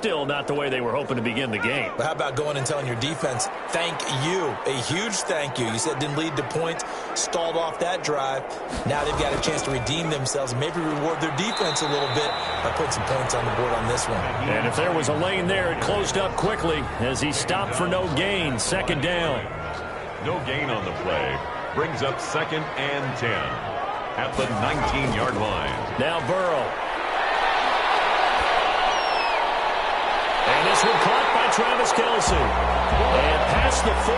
still not the way they were hoping to begin the game. But how about going and telling your defense, thank you, a huge thank you. You said didn't lead to points, stalled off that drive. Now they've got a chance to redeem themselves and maybe reward their defense a little bit by putting some points on the board on this one. And if there was a lane there, it closed up quickly as he stopped for no gain. Second down. No gain on the play. Brings up 2nd and 10 at the 19-yard line. Now Burrow. And this one caught by Travis Kelce. And past the 40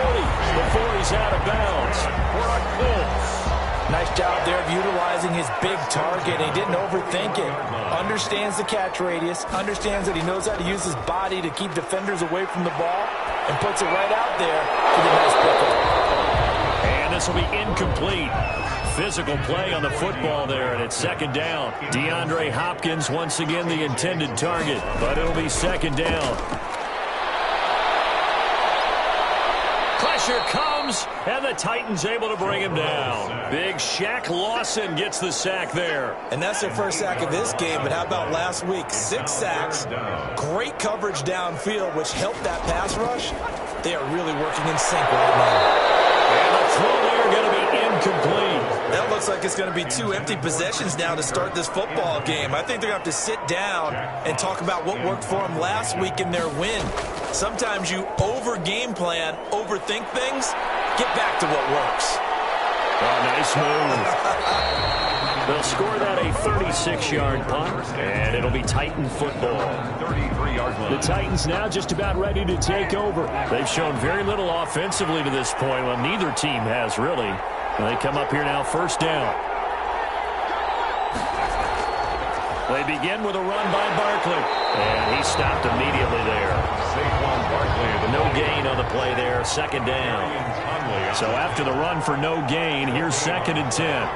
before he's out of bounds. For a Colts. Nice job there of utilizing his big target. He didn't overthink it. Understands the catch radius. Understands that he knows how to use his body to keep defenders away from the ball. And puts it right out there for the nice pickup. And this will be incomplete. Physical play on the football there, and it's second down. DeAndre Hopkins once again the intended target, but it'll be second down. Pressure comes, and the Titans able to bring him down. Big Shaq Lawson gets the sack there. And that's their first sack of this game, but how about last week? 6 sacks, great coverage downfield, which helped that pass rush. They are really working in sync right now. And the throw there going to be incomplete. That looks like it's going to be 2 empty possessions now to start this football game. I think they're going to have to sit down and talk about what worked for them last week in their win. Sometimes you over-game plan, overthink things, get back to what works. Oh, nice move. They'll score that a 36-yard punt, and it'll be Titan football. 33-yard line. The Titans now just about ready to take over. They've shown very little offensively to this point. Well, neither team has, really. They come up here now, first down. They begin with a run by Barkley. And he stopped immediately there. No gain on the play there, second down. So after the run for no gain, here's 2nd and 10.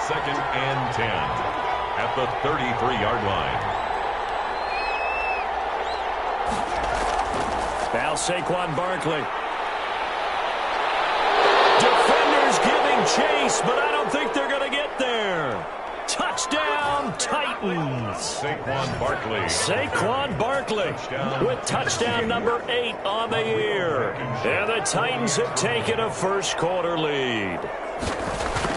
2nd and 10 at the 33-yard line. Now Saquon Barkley. Defenders giving chase, but I don't think they're going to get there. Touchdown, Titans. Saquon Barkley. Saquon Barkley with touchdown number 8 on the year. And the Titans have taken a first-quarter lead.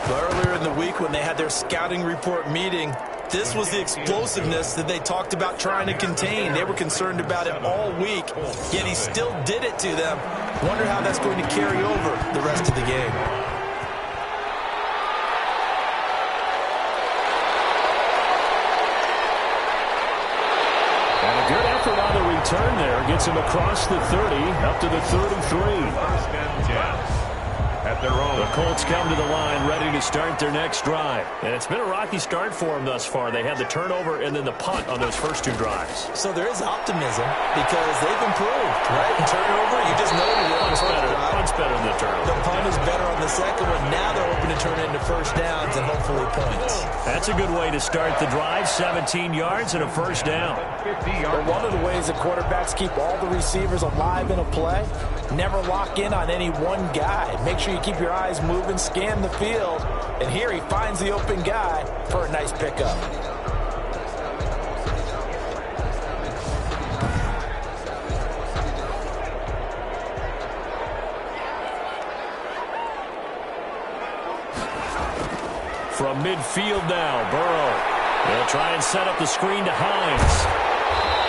Earlier in the week when they had their scouting report meeting, this was the explosiveness that they talked about trying to contain. They were concerned about it all week, yet he still did it to them. Wonder how that's going to carry over the rest of the game. And a good effort on the return there. Gets him across the 30, up to the 33. 1st and 10. At their own. The Colts come to the line ready to start their next drive. And it's been a rocky start for them thus far. They had the turnover and then the punt on those first 2 drives. So there is optimism because they've improved, right? Turnover, you just noted it. Punt's better than the turnover. The punt is better on the second one. Now they're hoping to turn it into first downs and hopefully points. That's a good way to start the drive. 17 yards and a first down. But one of the ways that quarterbacks keep all the receivers alive in a play, never lock in on any one guy. Make sure you keep your eyes moving, scan the field, and here he finds the open guy for a nice pickup. From midfield now, Burrow. They'll try and set up the screen to Hines.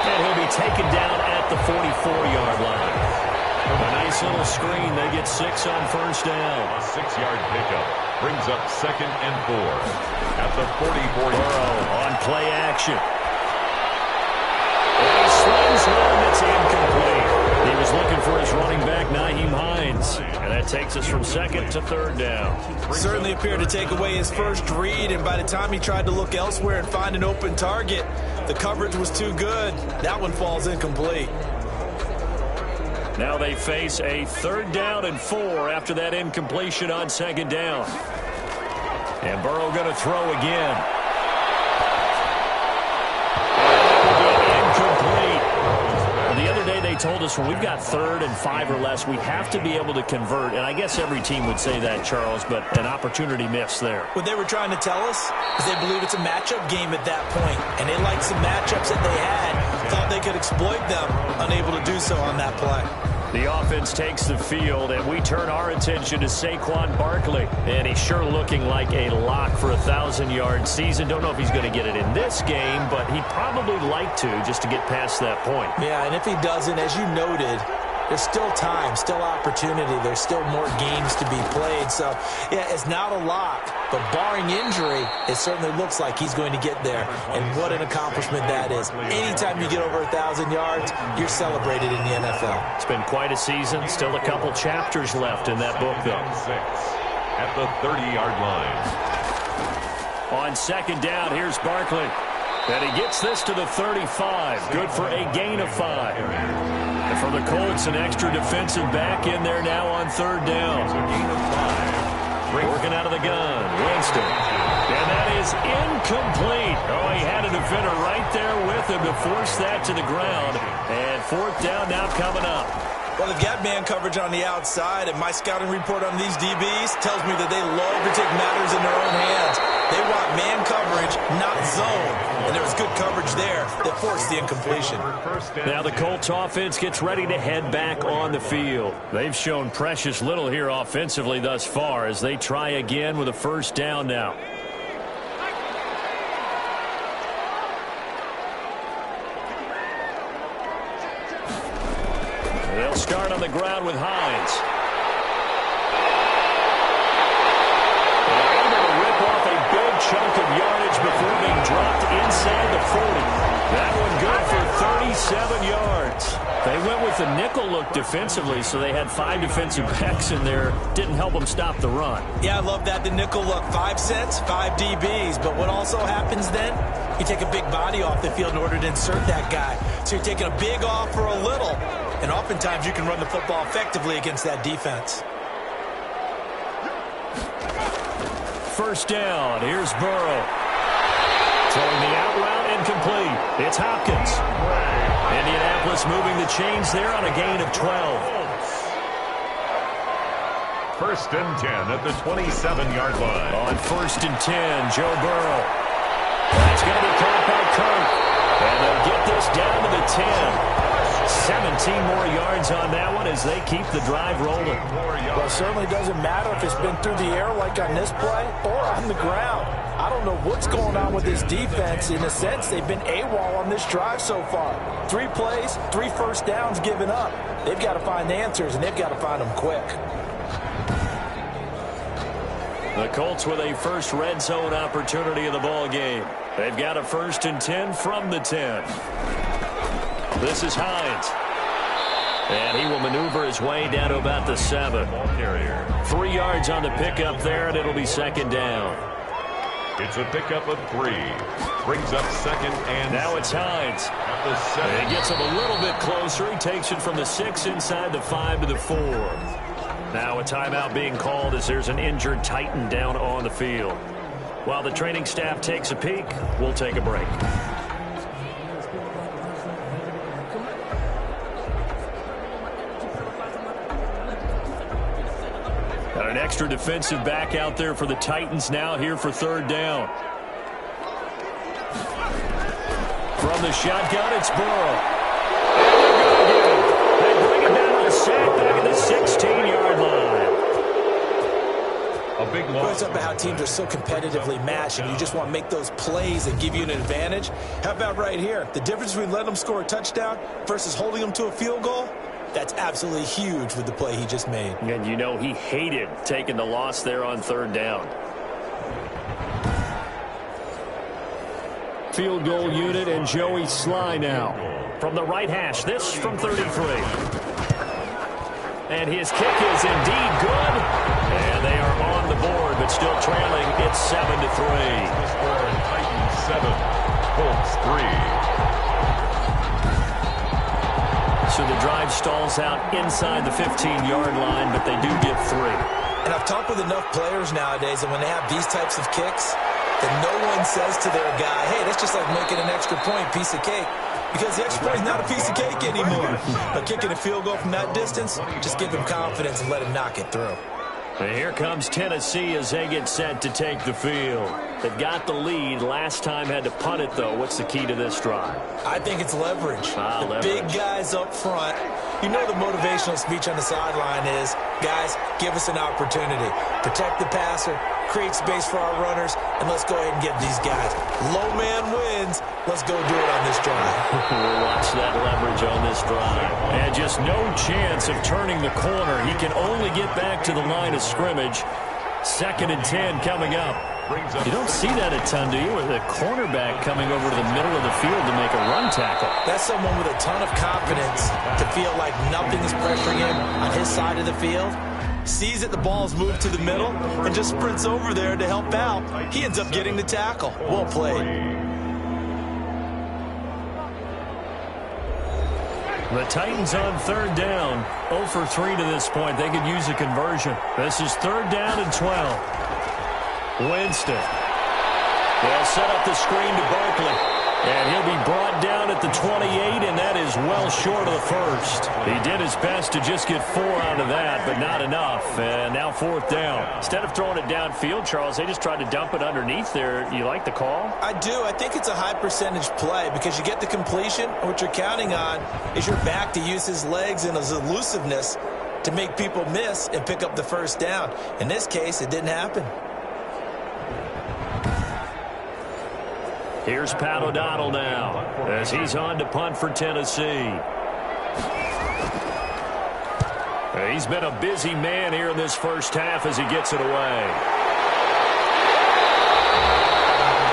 And he'll be taken down at the 44-yard line. A nice little screen. They get 6 on first down. A 6-yard pickup brings up 2nd and 4 at the 44-yard line. Burrow on play action. And he slings one that's incomplete. He was looking for his running back, Nyheim Hines. And that takes us from 2nd to 3rd down. Certainly appeared to take away his first read, and by the time he tried to look elsewhere and find an open target, the coverage was too good. That one falls incomplete. Now they face a 3rd down and 4 after that incompletion on 2nd down. And Burrow going to throw again. Incomplete. The other day they told us when we've got 3rd and 5 or less, we have to be able to convert. And I guess every team would say that, Charles, but an opportunity missed there. What they were trying to tell us is they believe it's a matchup game at that point, and they liked some matchups that they had. thought they could exploit them, unable to do so on that play. The offense takes the field, and we turn our attention to Saquon Barkley. And he's sure looking like a lock for a 1,000-yard season. Don't know if he's going to get it in this game, but he'd probably like to just to get past that point. Yeah, and if he doesn't, as you noted, there's still time, still opportunity. There's still more games to be played. So, yeah, it's not a lock, but barring injury, it certainly looks like he's going to get there. And what an accomplishment that is. Anytime you get over 1,000 yards, you're celebrated in the NFL. It's been quite a season. Still a couple chapters left in that book, though. At the 30-yard line. On second down, here's Barkley. And he gets this to the 35. Good for a gain of 5. And for the Colts, an extra defensive back in there now on third down. Working out of the gun, Winston. And that is incomplete. Oh, he had a defender right there with him to force that to the ground. And fourth down now coming up. Well, they've got man coverage on the outside, and my scouting report on these DBs tells me that they love to take matters in their own hands. They want man coverage, not zone. And there was good coverage there that forced the incompletion. Now the Colts offense gets ready to head back on the field. They've shown precious little here offensively thus far as they try again with a first down now. They'll start on the ground with Hines. They're able to rip off a big chunk of yardage before being dropped inside the 40. That one good for 37 yards. They went with the nickel look defensively, so they had 5 defensive backs in there. Didn't help them stop the run. Yeah, I love that, the nickel look. 5 cents, 5 DBs. But what also happens then? You take a big body off the field in order to insert that guy. So you're taking a big off for a little. And oftentimes you can run the football effectively against that defense. First down. Here's Burrow. Throwing the out route incomplete. It's Hopkins. Indianapolis moving the chains there on a gain of 12. First and 10 at the 27-yard line. On first and 10, Joe Burrow. That's going to be caught by Kirk. And they'll get this down to the 10. 17 more yards on that one as they keep the drive rolling. Well, it certainly doesn't matter if it's been through the air like on this play or on the ground. I don't know what's going on with this defense. In a sense, they've been AWOL on this drive so far. 3 plays, 3 first downs given up. They've got to find answers, and they've got to find them quick. The Colts with a first red zone opportunity in the ball game. They've got a first and 10 from the 10. This is Hines. And he will maneuver his way down to about the 7. 3 yards on the pickup there, and it'll be second down. It's a pickup of 3. Brings up second and now it's Hines. At the 7. And he gets him a little bit closer. He takes it from the 6 inside the 5 to the 4. Now a timeout being called as there's an injured Titan down on the field. While the training staff takes a peek, we'll take a break. Got an extra defensive back out there for the Titans now here for third down. From the shotgun, it's Burrow. They bring it down to the sack back at the 16-yard line. A big loss. Goes up at how teams are so competitively matched, and you just want to make those plays that give you an advantage. How about right here? The difference between letting them score a touchdown versus holding them to a field goal? That's absolutely huge with the play he just made. And you know he hated taking the loss there on third down. Field goal unit and Joey Sly now. From the right hash, this from 33. And his kick is indeed good. And they are on the board, but still trailing. It's 7-3. Titans 7, Colts 3. So the drive stalls out inside the 15-yard line, but they do get 3. And I've talked with enough players nowadays, and when they have these types of kicks, that no one says to their guy, hey, that's just like making an extra point, piece of cake. Because the extra point is not a piece of cake anymore. But kicking a field goal from that distance, just give him confidence and let him knock it through. And here comes Tennessee as they get set to take the field. They've got the lead. Last time had to punt it, though. What's the key to this drive? I think it's leverage. Leverage. Big guys up front. You know the motivational speech on the sideline is, guys, give us an opportunity. Protect the passer, create space for our runners, and let's go ahead and get these guys. Low man wins. Let's go do it on this drive. We'll watch that leverage on this drive. And just no chance of turning the corner. He can only get back to the line of scrimmage. 2nd and 10 coming up. You don't see that a ton, do you? With a cornerback coming over to the middle of the field to make a run tackle. That's someone with a ton of confidence to feel like nothing is pressuring him on his side of the field. Sees that the ball's moved to the middle and just sprints over there to help out. He ends up getting the tackle. Well played. The Titans on 3rd down. 0 for 3 to this point. They could use a conversion. This is 3rd down and 12. Winston. They'll set up the screen to Barkley. And he'll be brought down at the 28, and that is well short of the first. He did his best to just get 4 out of that, but not enough. And now 4th down. Instead of throwing it downfield, Charles, they just tried to dump it underneath there. You like the call? I do. I think it's a high percentage play because you get the completion. What you're counting on is your back to use his legs and his elusiveness to make people miss and pick up the 1st down. In this case, it didn't happen. Here's Pat O'Donnell now as he's on to punt for Tennessee. He's been a busy man here in this first half as he gets it away.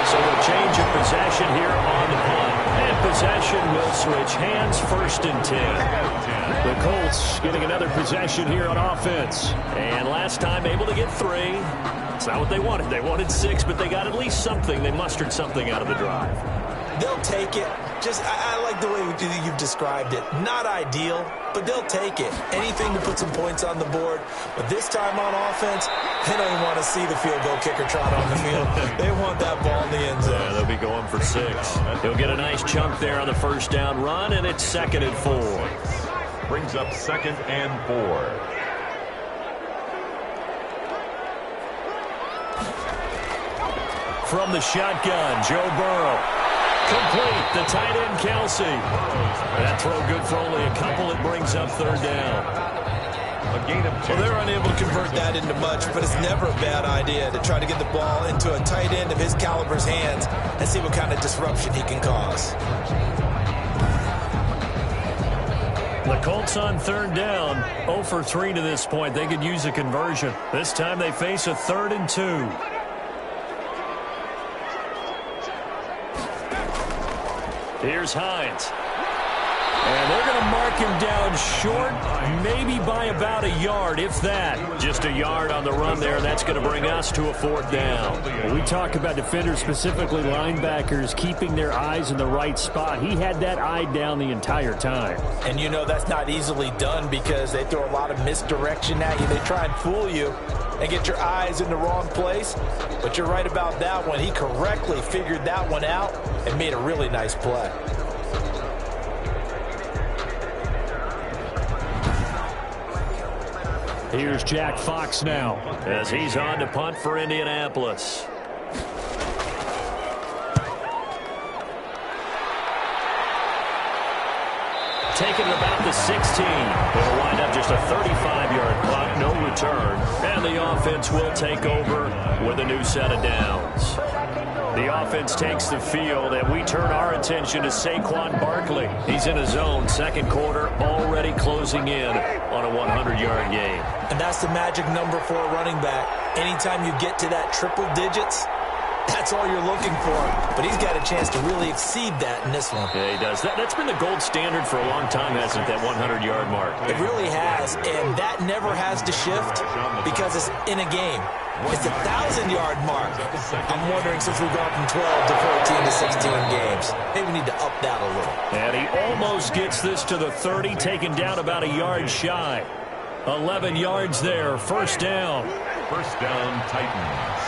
So a change of possession here on the punt. And possession will switch hands. 1st and 10. The Colts getting another possession here on offense. And last time able to get 3. It's not what they wanted. They wanted 6, but they got at least something. They mustered something out of the drive. They'll take it. I like the way you've described it. Not ideal, but they'll take it. Anything to put some points on the board. But this time on offense, they don't even want to see the field goal kicker trot on the field. They want that ball in the end zone. Yeah, they'll be going for 6. He'll get a nice chunk there on the 1st down run, and it's 2nd and 4. Brings up 2nd and 4. From the shotgun, Joe Burrow. Complete, the tight end, Kelsey. That throw good for only a couple. It brings up 3rd down. A gain of 2. Well, they're unable to convert that into much, but it's never a bad idea to try to get the ball into a tight end of his caliber's hands and see what kind of disruption he can cause. The Colts on 3rd down, 0 for 3 to this point. They could use a conversion. This time they face a 3rd and 2. Here's Hines. And they're going to mark him down short, maybe by about a yard, if that. Just a yard on the run there. That's going to bring us to a 4th down. When we talk about defenders, specifically linebackers, keeping their eyes in the right spot. He had that eye down the entire time. And you know that's not easily done because they throw a lot of misdirection at you. They try and fool you and get your eyes in the wrong place. But you're right about that one. He correctly figured that one out and made a really nice play. Here's Jack Fox now as he's on to punt for Indianapolis. Taking it about the 16. It'll wind up just a 35-yard punt, no return. And the offense will take over with a new set of downs. The offense takes the field, and we turn our attention to Saquon Barkley. He's in his zone, 2nd quarter, already closing in on a 100-yard game. And that's the magic number for a running back. Anytime you get to that triple digits, that's all you're looking for. But he's got a chance to really exceed that in this one. Yeah, he does. That's been the gold standard for a long time, hasn't it, that 100-yard mark? It really has, and that never has to shift because it's in a game. It's a 1,000-yard mark. I'm wondering, since we've gone from 12 to 14 to 16 games, maybe we need to up that a little. And he almost gets this to the 30, taken down about a yard shy. 11 yards there, 1st down. 1st down, Titans.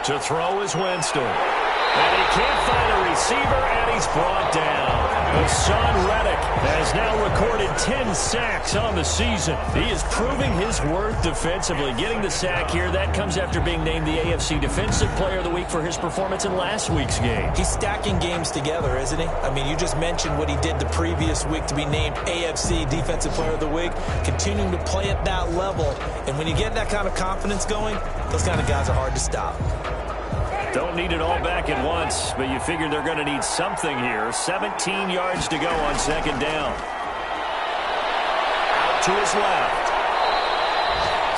To throw is Winston. And he can't find a receiver, and he's brought down. Hassan Reddick has now recorded 10 sacks on the season. He is proving his worth defensively. Getting the sack here, that comes after being named the AFC Defensive Player of the Week for his performance in last week's game. He's stacking games together, isn't he? I mean, you just mentioned what he did the previous week to be named AFC Defensive Player of the Week, continuing to play at that level. And when you get that kind of confidence going, those kind of guys are hard to stop. Don't need it all back at once, but you figure they're going to need something here. 17 yards to go on second down. Out to his left.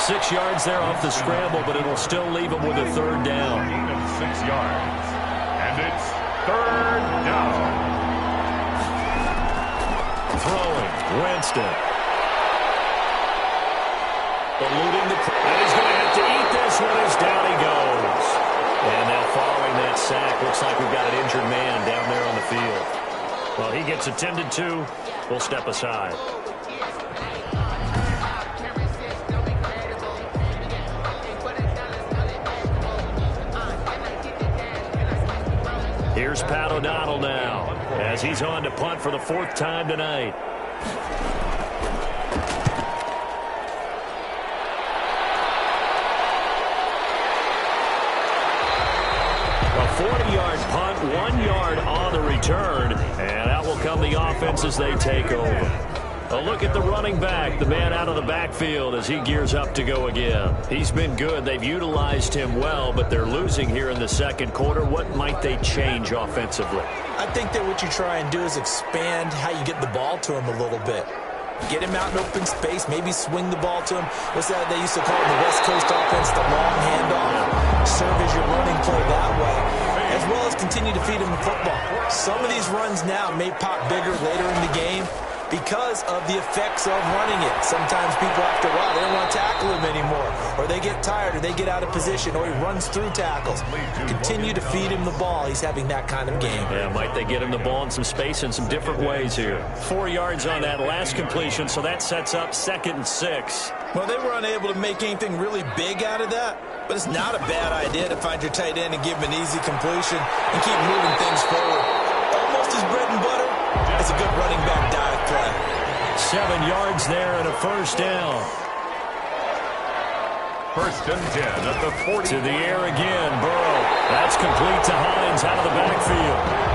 6 yards there off the scramble, but it'll still leave him with a third down. Gain of 6 yards. And it's third down. Throwing, Winston. Eluding the... And he's going to have to eat this one as down he goes. And now following that sack, looks like we've got an injured man down there on the field. Well, he gets attended to. We'll step aside. Here's Pat O'Donnell now, as he's on to punt for the 4th time tonight. A 40-yard punt, 1 yard on the return, and out will come the offense as they take over. A look at the running back, the man out of the backfield as he gears up to go again. He's been good. They've utilized him well, but they're losing here in the second quarter. What might they change offensively? I think that what you try and do is expand how you get the ball to him a little bit. Get him out in open space, maybe swing the ball to him. What's that they used to call it in the West Coast offense, the long handoff? Serve as your running play that way, as well as continue to feed him the football. Some of these runs now may pop bigger later in the game because of the effects of running it. Sometimes people after a while, they don't want to tackle him anymore, or they get tired, or they get out of position, or he runs through tackles. Continue to feed him the ball. He's having that kind of game. Yeah, might they get him the ball in some space in some different ways here. 4 yards on that last completion, so that sets up 2nd and 6. Well, they were unable to make anything really big out of that, but it's not a bad idea to find your tight end and give him an easy completion and keep moving things forward. Almost his bread and butter. It's a good running back dive play. 7 yards there and a first down. 1st and 10 at the 40. To the air again, Burrow. That's complete to Hines out of the backfield.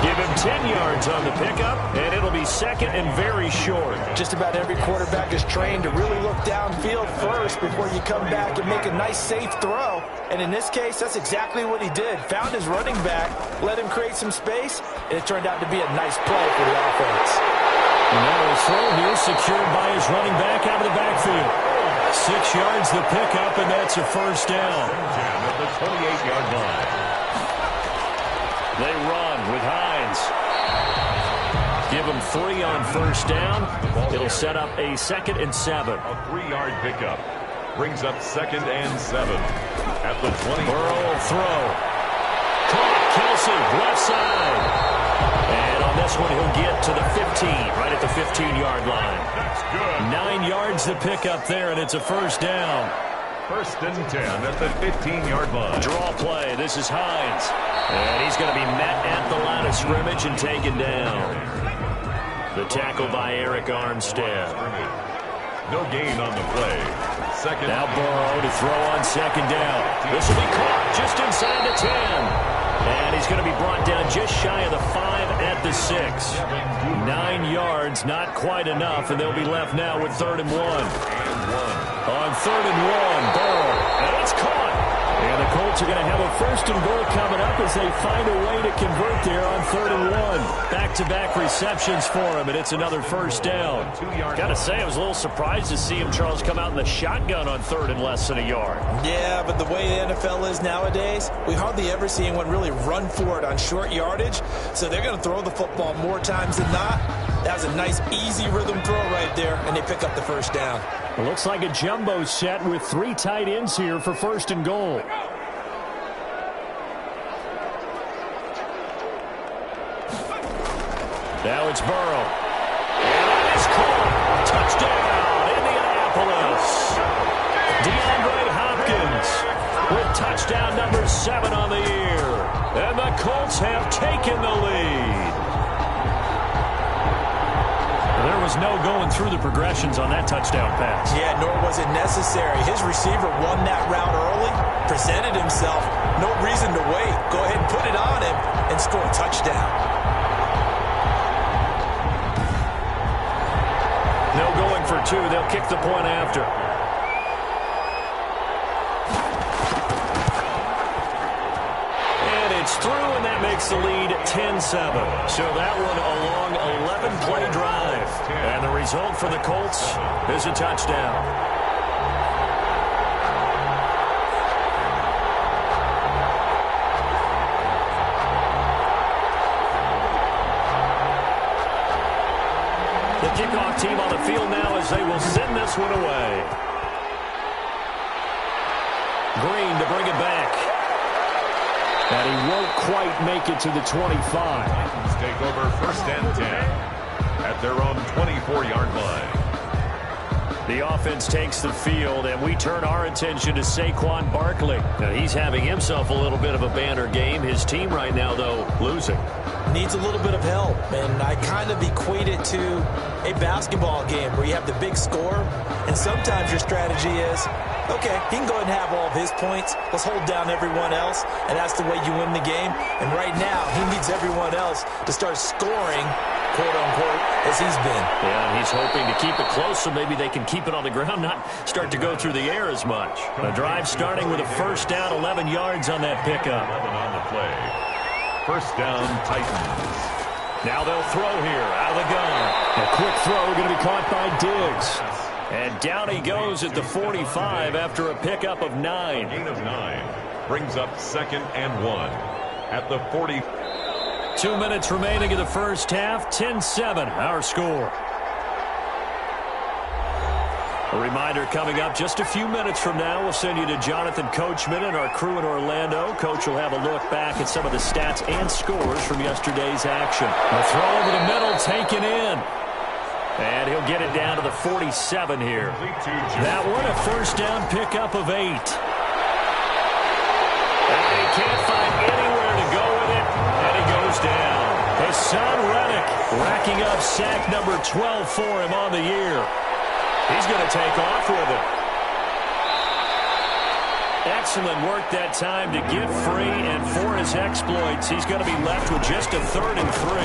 Give him 10 yards on the pickup, and it'll be 2nd and very short. Just about every quarterback is trained to really look downfield first before you come back and make a nice, safe throw. And in this case, that's exactly what he did. Found his running back, let him create some space, and it turned out to be a nice play for the offense. And now a throw here secured by his running back out of the backfield. 6 yards the pickup, and that's a first down. At the 28-yard line. They run with Hines. Give him 3 on first down. It'll set up a 2nd and 7. A 3-yard pickup brings up 2nd and 7 at the 20. Burrow will throw. Caught. Kelsey, left side. And on this one, he'll get to the 15, right at the 15-yard line. That's good. 9 yards to pick up there, and it's a first down. 1st and 10 at the 15-yard line. Draw play. This is Hines. And he's going to be met at the line of scrimmage and taken down. The tackle by Eric Armstead. No gain on the play. 2nd. Now Burrow to throw on 2nd down. This will be caught just inside the 10. And he's going to be brought down just shy of the 5 at the 6. 9 yards, not quite enough, and they'll be left now with 3rd and 1. On 3rd and 1, Burrow. And it's caught. And the Colts are going to have a 1st and goal coming up as they find a way to convert there on 3rd and 1. Back-to-back receptions for him, and it's another first down. Got to say, I was a little surprised to see him, Charles, come out in the shotgun on 3rd and less than a yard. Yeah, but the way the NFL is nowadays, we hardly ever see anyone really run for it on short yardage. So they're going to throw the football more times than not. That was a nice, easy rhythm throw right there, and they pick up the first down. It looks like a jumbo set with 3 tight ends here for 1st and goal. Now it's Burrow. And that is caught. Touchdown, Indianapolis. DeAndre Hopkins with touchdown number 7 on the year. And the Colts have taken the lead. was no going through the progressions on that touchdown pass. Yeah, nor was it necessary. His receiver won that route early, presented himself. No reason to wait. Go ahead and put it on him and score a touchdown. No going for two. They'll kick the point after. And it's through, and that makes the lead 10-7. So that one a long 11-play drive. And the result for the Colts is a touchdown. The kickoff team on the field now as they will send this one away. Green to bring it back. And he won't quite make it to the 25. Titans take over 1st and 10 at their own 24-yard line. The offense takes the field, and we turn our attention to Saquon Barkley. Now, he's having himself a little bit of a banner game. His team right now, though, losing. Needs a little bit of help, and I kind of equate it to a basketball game where you have the big score, and sometimes your strategy is, okay, he can go ahead and have all of his points. Let's hold down everyone else, and that's the way you win the game. And right now, he needs everyone else to start scoring, quote-unquote, as he's been. Yeah, and he's hoping to keep it close so maybe they can keep it on the ground, not start to go through the air as much. The drive starting with a first down, 11 yards on that pickup. 11 on the play. First down, Titans. Now they'll throw here out of the gun. A quick throw going to be caught by Diggs. And down he goes at the 45 after a pickup of 9. Gain of 9 brings up 2nd and 1 at the 40. 2 minutes remaining in the first half. 10-7 our score. A reminder coming up just a few minutes from now. We'll send you to Jonathan Coachman and our crew in Orlando. Coach will have a look back at some of the stats and scores from yesterday's action. A throw over the middle taken in. And he'll get it down to the 47 here. That one, a first down pickup of 8. And he can't find anywhere to go with it. And he goes down. Hassan Reddick racking up sack number 12 for him on the year. He's going to take off with it. Excellent work that time to get free, and for his exploits, he's going to be left with just a 3rd and 3.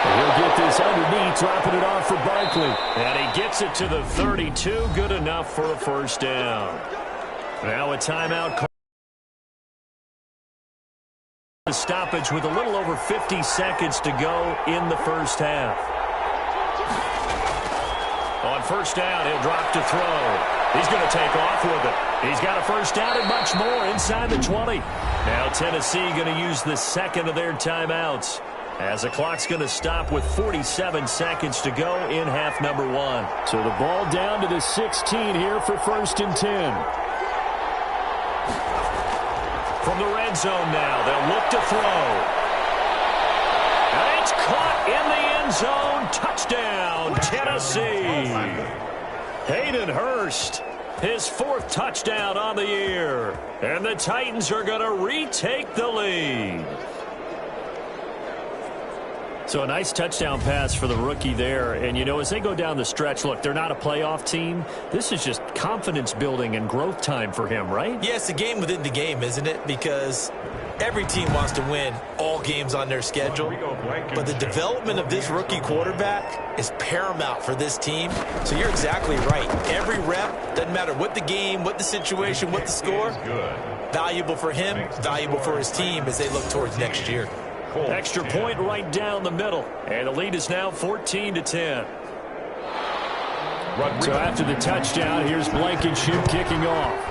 He'll get this underneath, dropping it off for Barkley. And he gets it to the 32, good enough for a first down. Now a timeout call. The stoppage with a little over 50 seconds to go in the first half. On first down, he'll drop to throw. He's going to take off with it. He's got a first down and much more inside the 20. Now Tennessee going to use the second of their timeouts, as the clock's going to stop with 47 seconds to go in half number 1. So the ball down to the 16 here for 1st and 10. From the red zone now, they'll look to throw. And it's caught in the end zone. Touchdown, Tennessee. Hayden Hurst, his 4th touchdown on the year. And the Titans are going to retake the lead. So a nice touchdown pass for the rookie there. And, you know, as they go down the stretch, look, they're not a playoff team. This is just confidence building and growth time for him, right? Yeah, it's a game within the game, isn't it? Because every team wants to win all games on their schedule. But the development of this rookie quarterback is paramount for this team. So you're exactly right. Every rep, doesn't matter what the game, what the situation, what the score, valuable for him, valuable for his team as they look towards next year. Extra point right down the middle. And the lead is now 14-10. So after the touchdown, here's Blankenship kicking off.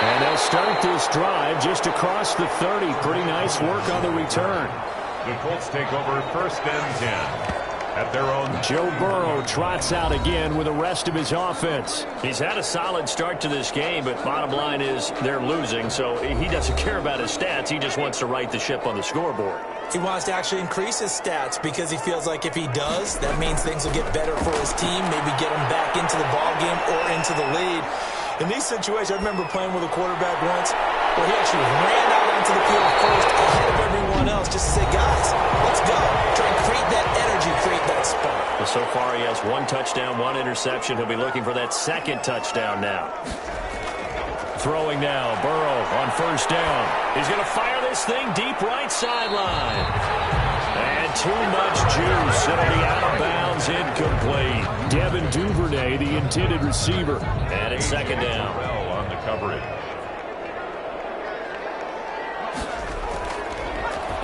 And they'll start this drive just across the 30. Pretty nice work on the return. The Colts take over 1st and 10. At their own. Joe Burrow trots out again with the rest of his offense. He's had a solid start to this game, but bottom line is they're losing, so he doesn't care about his stats. He just wants to right the ship on the scoreboard. He wants to actually increase his stats because he feels like if he does, that means things will get better for his team, maybe get him back into the ball game or into the lead. In these situations, I remember playing with a quarterback once where he actually ran out onto the field first ahead of everyone else just to say, guys, let's go. Try and create that energy, create that spark. Well, so far he has 1 touchdown, 1 interception. He'll be looking for that 2nd touchdown now. Throwing now, Burrow on 1st down. He's going to fire this thing deep right sideline. And too much juice. It'll be out of bounds, incomplete. Devin Duvernay, the intended receiver. And it's 2nd down. Well on the coverage.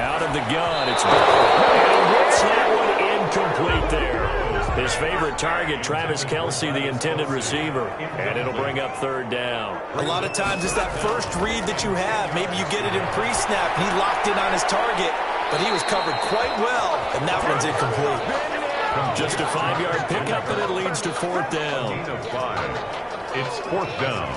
Out of the gun, it's Burrow. And he hits that one incomplete there. His favorite target, Travis Kelce, the intended receiver. And it'll bring up 3rd down. A lot of times it's that first read that you have. Maybe you get it in pre-snap, and he locked in on his target, but he was covered quite well, and that one's incomplete. Just a 5-yard pickup, and it leads to 4th down. Gain of 5. It's 4th down.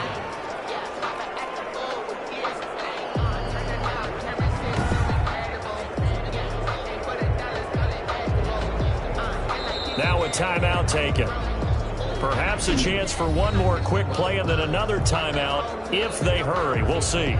Now a timeout taken. Perhaps a chance for one more quick play and then another timeout if they hurry. We'll see.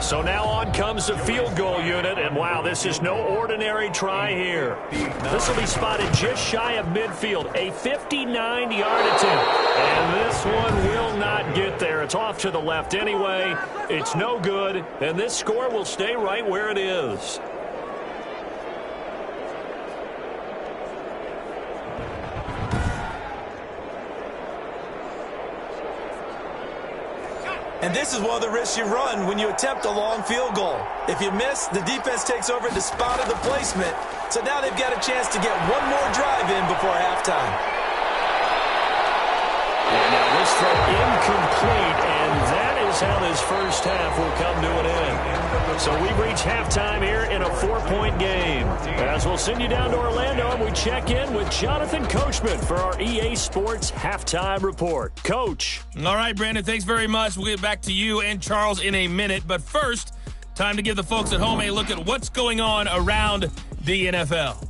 So now on comes the field goal unit, and wow, this is no ordinary try here. This will be spotted just shy of midfield, a 59-yard attempt. And this one will not get there. It's off to the left anyway. It's no good, and this score will stay right where it is. And this is one of the risks you run when you attempt a long field goal. If you miss, the defense takes over and spotted the placement. So now they've got a chance to get one more drive in before halftime. And now this throw incomplete, and that is how this first half will come to an end. So we've reached halftime here in a 4-point game. As we'll send you down to Orlando, and we check in with Jonathan Coachman for our EA Sports Halftime Report. Coach. All right, Brandon, thanks very much. We'll get back to you and Charles in a minute. But first, time to give the folks at home a look at what's going on around the NFL.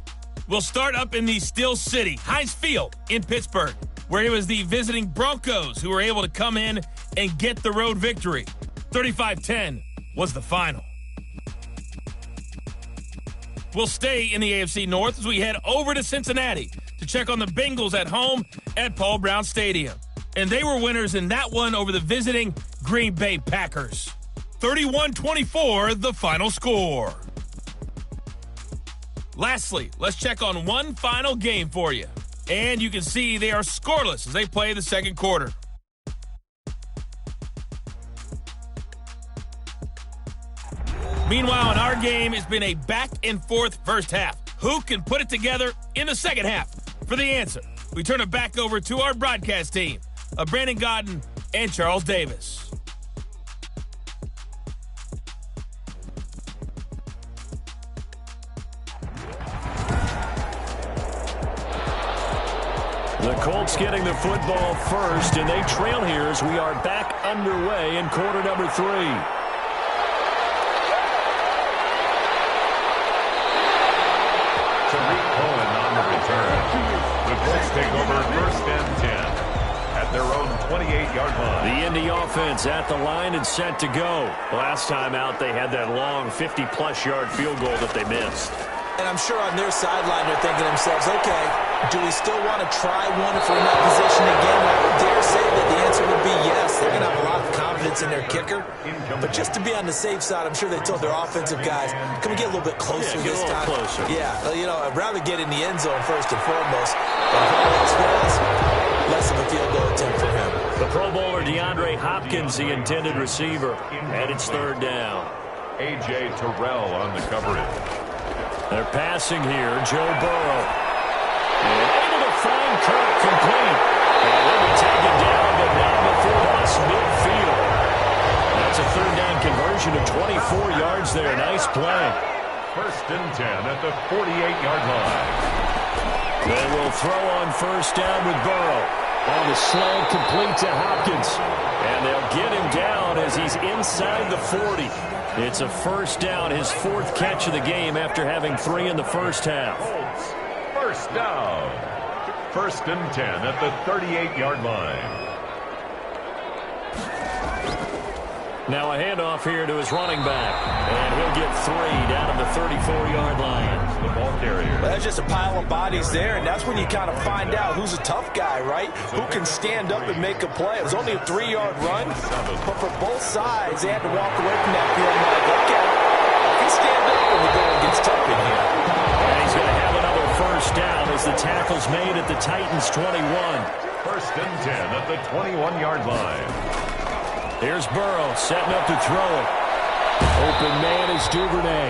We'll start up in the Steel City, Heinz Field in Pittsburgh, where it was the visiting Broncos who were able to come in and get the road victory. 35-10 was the final. We'll stay in the AFC North as we head over to Cincinnati to check on the Bengals at home at Paul Brown Stadium. And they were winners in that one over the visiting Green Bay Packers. 31-24, the final score. Lastly, let's check on one final game for you. And you can see they are scoreless as they play the second quarter. Meanwhile, in our game, it's been a back-and-forth first half. Who can put it together in the second half? For the answer, we turn it back over to our broadcast team of Brandon Godden and Charles Davis. The Colts getting the football first, and they trail here as we are back underway in quarter number 3. The Colts take over 1st and 10 at their own 28-yard line. The Indy offense at the line and set to go. Last time out, they had that long 50-plus yard field goal that they missed. And I'm sure on their sideline they're thinking to themselves, okay, do we still want to try one if we're in that position again? I would dare say that the answer would be yes. They're going to have a lot of confidence in their kicker. But just to be on the safe side, I'm sure they told their offensive guys, can we get a little bit closer this time? Closer. Yeah, you know, I'd rather get in the end zone first and foremost. But if all else fails, less of a field goal attempt for him. The Pro Bowler DeAndre Hopkins, the intended receiver, and it's 3rd down. A.J. Terrell on the coverage. They're passing here, Joe Burrow. And able to find Kirk complete. And will be taken down, but not before us midfield. That's a 3rd down conversion of 24 yards there. Nice play. 1st and 10 at the 48-yard line. They will throw on 1st down with Burrow. On the slant, complete to Hopkins. And they'll get him down as he's inside the 40. It's a 1st down, his 4th catch of the game after having 3 in the first half. 1st down. 1st and 10 at the 38-yard line. Now a handoff here to his running back. And he'll get 3 down at the 34-yard line. The ball carrier. Well, there's just a pile of bodies there, and that's when you kind of find out who's a tough guy, right? Who can stand up and make a play. It was only a 3-yard run, but for both sides, they had to walk away from that feeling like, okay, I can stand up when the going gets tough in here. And he's going to have another first down as the tackle's made at the Titans' 21. First and 10 at the 21-yard line. Here's Burrow setting up to throw it. Open man is Duvernay.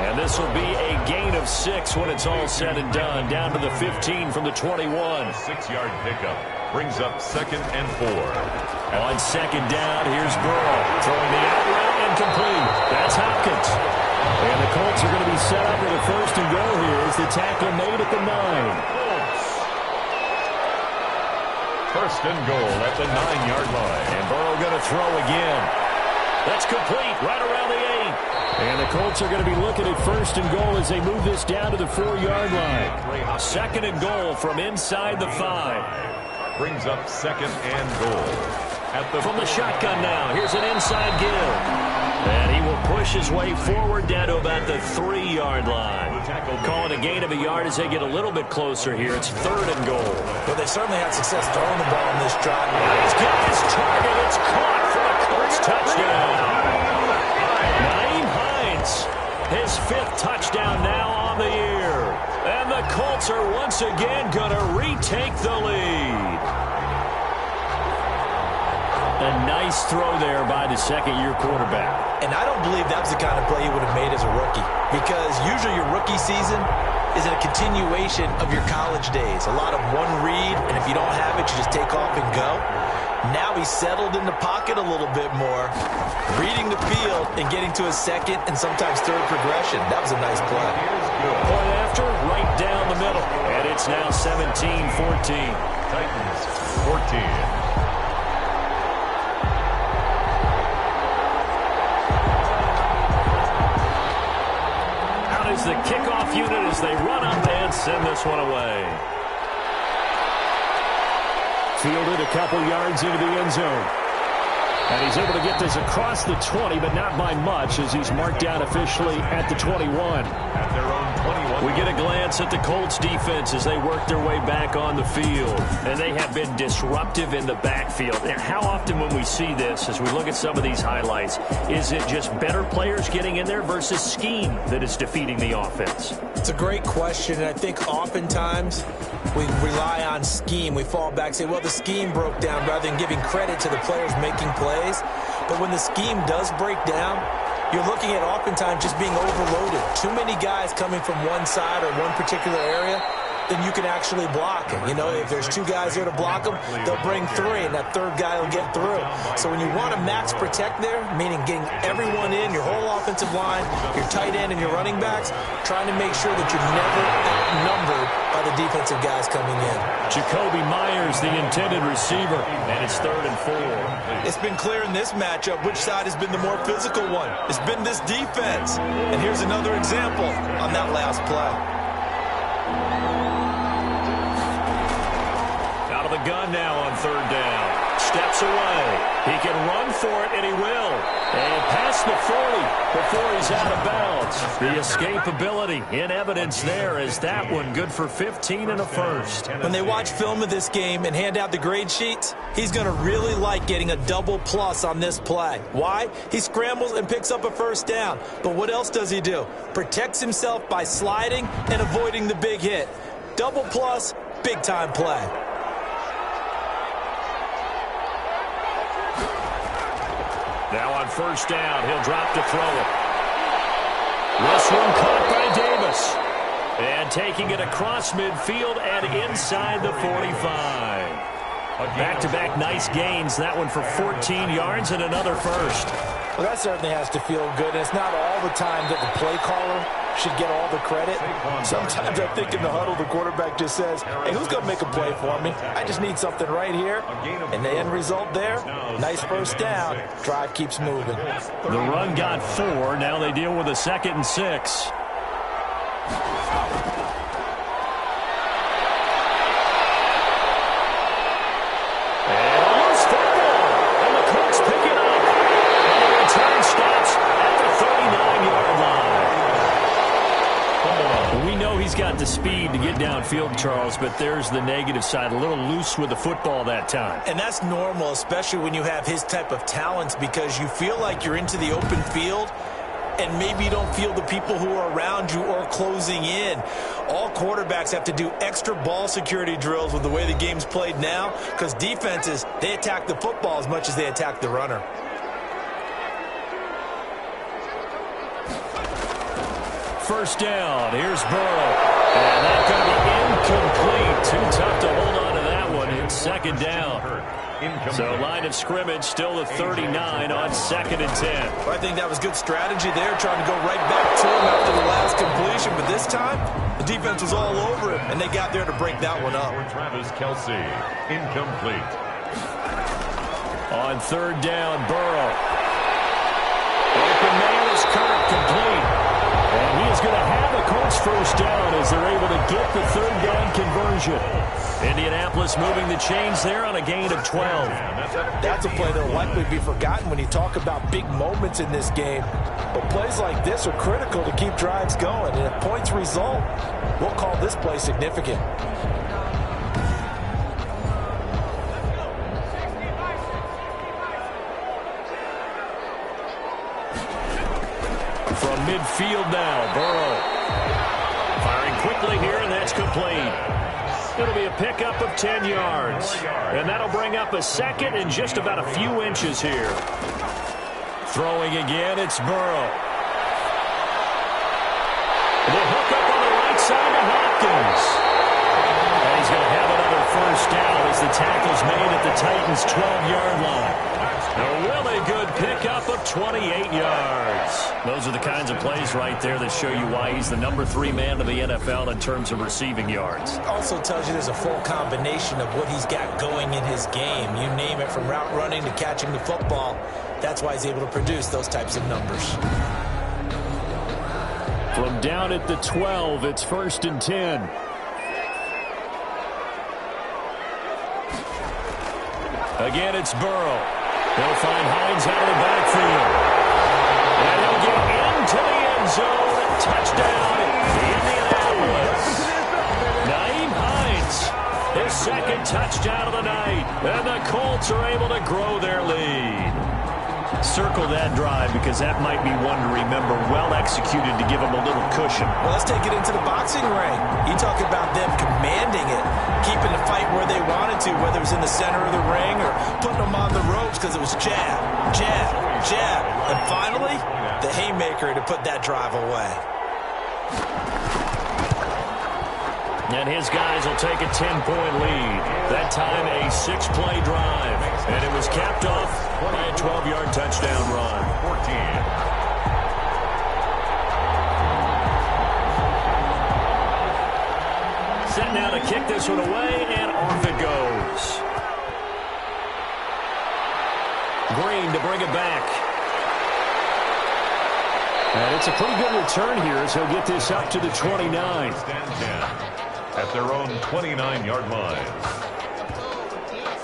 And this will be a gain of 6 when it's all said and done. Down to the 15 from the 21. 6-yard pickup brings up 2nd and 4. On second down, here's Burrow. Throwing the out route incomplete. That's Hopkins. And the Colts are going to be set up with a first and goal here as the tackle made at the 9. First and goal at the 9-yard line. And Burrow going to throw again. That's complete right around the 8. And the Colts are going to be looking at first and goal as they move this down to the 4-yard line. Second and goal from inside the 5. Brings up 2nd and goal. From the shotgun now, here's an inside give. And he will push his way forward down to about the 3-yard line. Calling a gain of a yard as they get a little bit closer here. It's 3rd and goal. Well, they certainly had success throwing the ball in this drive. He's got his target. It's caught for a Colts touchdown. Naeem Hines, his 5th touchdown now on the year. And the Colts are once again going to retake the lead. A nice throw there by the second-year quarterback. And I don't believe that was the kind of play he would have made as a rookie, because usually your rookie season is a continuation of your college days. A lot of one read, and if you don't have it, you just take off and go. Now he's settled in the pocket a little bit more, reading the field and getting to his second and sometimes third progression. That was a nice play. Point after, right down the middle. And it's now 17-14. Titans 14. Is the kickoff unit as they run up and send this one away. Fielded a couple yards into the end zone. And he's able to get this across the 20, but not by much as he's marked down officially at the 21. At their own 21. We get a glance at the Colts defense as they work their way back on the field. And they have been disruptive in the backfield. And how often when we see this, as we look at some of these highlights, is it just better players getting in there versus scheme that is defeating the offense? It's a great question, and I think oftentimes we rely on scheme. We fall back and say, well, the scheme broke down, rather than giving credit to the players making plays. But when the scheme does break down, you're looking at oftentimes just being overloaded. Too many guys coming from one side or one particular area, then you can actually block it. You know, if there's 2 guys there to block them, they'll bring 3, and that 3rd guy will get through. So when you want to max protect there, meaning getting everyone in, your whole offensive line, your tight end and your running backs, trying to make sure that you're never outnumbered by the defensive guys coming in. Jacoby Myers, the intended receiver, and it's 3rd and 4. It's been clear in this matchup which side has been the more physical one. It's been this defense. And here's another example on that last play. Out of the gun now on 3rd down. Steps away. He can run for it, and he will. And past the 40 before he's out of bounds. The escapability in evidence there is that one good for 15 and a first. When they watch film of this game and hand out the grade sheets, he's going to really like getting a double plus on this play. Why? He scrambles and picks up a first down. But what else does he do? Protects himself by sliding and avoiding the big hit. Double plus, big time play. Now on first down, he'll drop to throw it. This one caught by Davis. And taking it across midfield and inside the 45. Back-to-back nice gains. That one for 14 yards and another first. Well, that certainly has to feel good. And it's not all the time that the play caller should get all the credit. Sometimes I think in the huddle, the quarterback just says, hey, who's going to make a play for me? I just need something right here. And the end result there, nice first down. Drive keeps moving. The run got 4. Now they deal with a 2nd and 6. And almost fumble. And the Colts pick it up. And speed to get downfield, Charles, but there's the negative side. A little loose with the football that time. And that's normal, especially when you have his type of talents, because you feel like you're into the open field and maybe you don't feel the people who are around you or closing in. All quarterbacks have to do extra ball security drills with the way the game's played now, because defenses, they attack the football as much as they attack the runner. First down, here's Burrow. And that's going to be incomplete. Too tough to hold on to that one. It's second down. So line of scrimmage still at 39 on 2nd and 10. Well, I think that was good strategy there, trying to go right back to him after the last completion. But this time, the defense was all over him, and they got there to break that one up. Travis Kelce, incomplete. On 3rd down, Burrow. Open man is Kirk, complete. And he is going to have a Colts first down as they're able to get the 3rd down conversion. Indianapolis moving the chains there on a gain of 12. That's a play that will likely be forgotten when you talk about big moments in this game. But plays like this are critical to keep drives going. And if points result, we'll call this play significant. From midfield now, Burrow. Firing quickly here, and that's complete. It'll be a pickup of 10 yards. And that'll bring up a second and just about a few inches here. Throwing again, it's Burrow. The hook up on the right side to Hopkins. And he's going to have another first down as the tackle's made at the Titans' 12-yard line. A really good pickup of 28 yards. Those are the kinds of plays right there that show you why he's the number 3 man in the NFL in terms of receiving yards. Also tells you there's a full combination of what he's got going in his game. You name it, from route running to catching the football. That's why he's able to produce those types of numbers. From down at the 12, it's 1st and 10. Again, it's Burrow. They'll find Hines out of the backfield. And he'll get into the end zone. Touchdown, Indianapolis. Nyheim Hines, his 2nd touchdown of the night. And the Colts are able to grow their lead. Circle that drive because that might be one to remember. Well executed to give them a little cushion. Well, let's take it into the boxing ring. You talk about them commanding it, keeping the fight where they wanted to, whether it was in the center of the ring or putting them on the ropes, because it was jab, jab, jab. And finally, the haymaker to put that drive away. And his guys will take a 10-point lead. That time a 6-play drive. And it was capped off by a 12-yard touchdown run. 14. Set now to kick this one away, and off it goes. Green to bring it back. And it's a pretty good return here as he'll get this up to the 29. At their own 29-yard line.